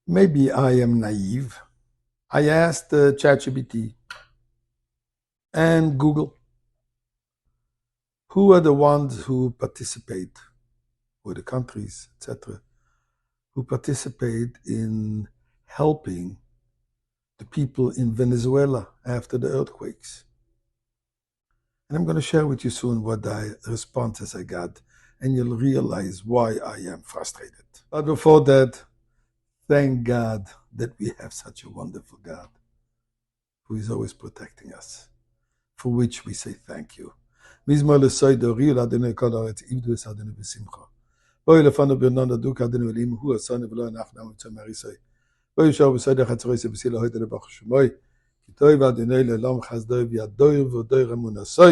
Maybe I am naive. I asked ChatGPT and Google, who are the ones who participate, or the countries, etc., who participate in helping the people in Venezuela after the earthquakes. And I'm going to share with you soon what the responses I got, and you'll realize why I am frustrated. But before that, thank God that we have such a wonderful God who is always protecting us, for which we say thank you. מזמור לסוידו, ריו לאדוני כל הארץ, עבדו את אדוני בשמחה. בואי לפנו ברננה דוק אדוני אלוהים, הוא עשנו ולא אנחנו נמצא מאריסוי. בואי ישר בסוידו חצרוי שבסילה הוידו לבח שמוי, כי טוב אדוני לעולם חסדו וידוי ודוי אמונתו.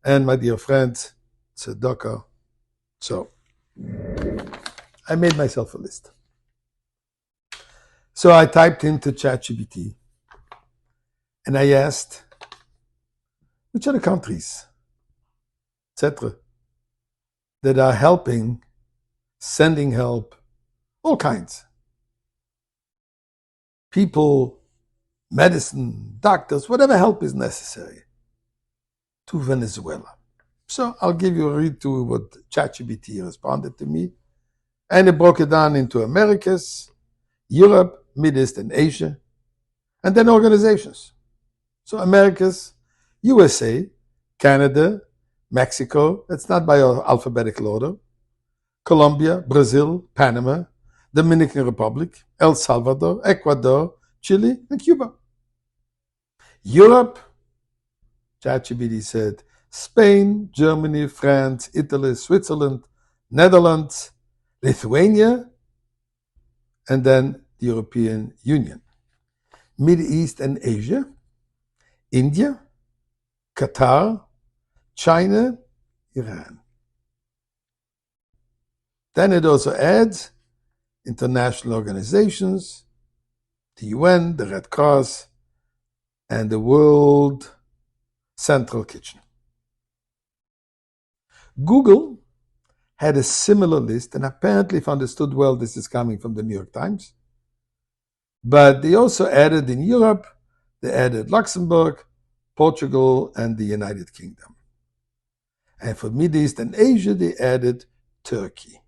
And my dear friends, tzedakah. So, I made myself a list. So I typed into ChatGPT and I asked, which are the countries, etc., that are helping, sending help, all kinds. People, medicine, doctors, whatever help is necessary to Venezuela. So I'll give you a read to what ChatGPT responded to me. And it broke it down into Americas, Europe, Middle East, and Asia, and then organizations. So Americas, USA, Canada, Mexico, it's not by alphabetical order, Colombia, Brazil, Panama, Dominican Republic, El Salvador, Ecuador, Chile, and Cuba. Europe, ChatGPT said, Spain, Germany, France, Italy, Switzerland, Netherlands, Lithuania, and then the European Union. Middle East and Asia, India, Qatar, China, Iran. Then it also adds international organizations, the UN, the Red Cross, and the World Central Kitchen. Google had a similar list, and apparently, if understood well, this is coming from the New York Times. But they also added in Europe, they added Luxembourg, Portugal, and the United Kingdom. And for Middle East and Asia, they added Turkey.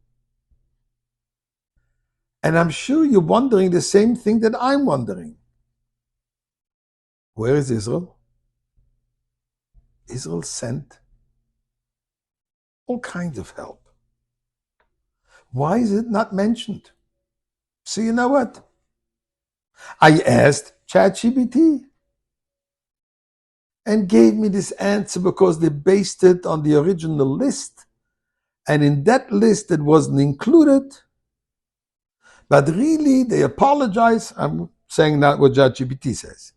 And I'm sure you're wondering the same thing that I'm wondering. Where is Israel? Israel sent all kinds of help. Why is it not mentioned? So you know what? I asked ChatGPT and gave me this answer because they based it on the original list. And in that list, it wasn't included. But really, they apologize. I'm saying not what ChatGPT says.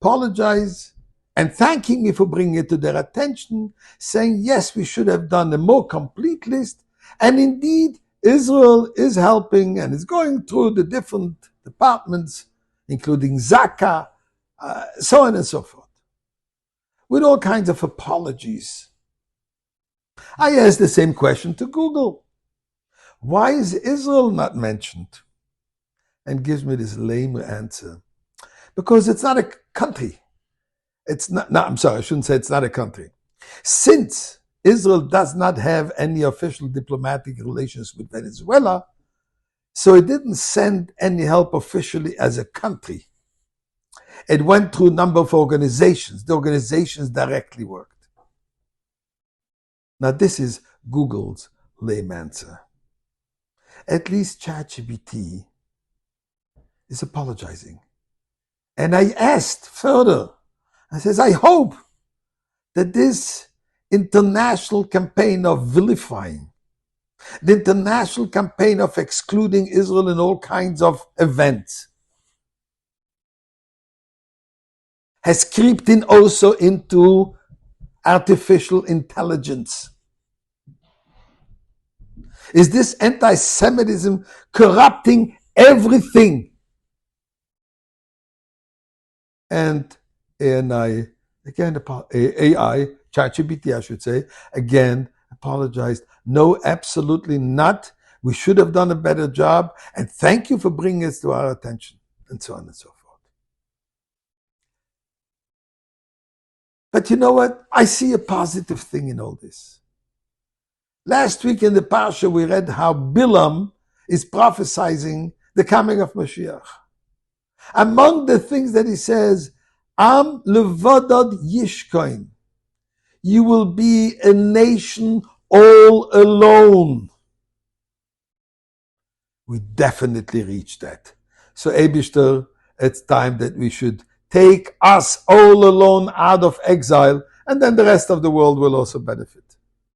Apologize and thanking me for bringing it to their attention, saying, yes, we should have done a more complete list. And indeed, Israel is helping and is going through the different departments, including Zaka, so on and so forth, with all kinds of apologies. I asked the same question to Google. Why is Israel not mentioned? And gives me this lame answer. Because it's not a country. It's not, no, I'm sorry, I shouldn't say it's not a country. Since Israel does not have any official diplomatic relations with Venezuela, so it didn't send any help officially as a country. It went through a number of organizations. The organizations directly worked. Now this is Google's lame answer. At least ChatGPT is apologizing. And I asked further, I says, I hope that this international campaign of vilifying, the international campaign of excluding Israel in all kinds of events, has creeped in also into artificial intelligence. Is this anti-Semitism corrupting everything? And AI, ChatGPT, I should say, again, apologized. No, absolutely not. We should have done a better job, and thank you for bringing it to our attention, and so on and so forth. But you know what? I see a positive thing in all this. Last week in the Parsha, we read how Bilam is prophesying the coming of Mashiach. Among the things that he says, Am levadad yishkoin. You will be a nation all alone. We definitely reached that. So, Eibishter, it's time that we should take us all alone out of exile, and then the rest of the world will also benefit.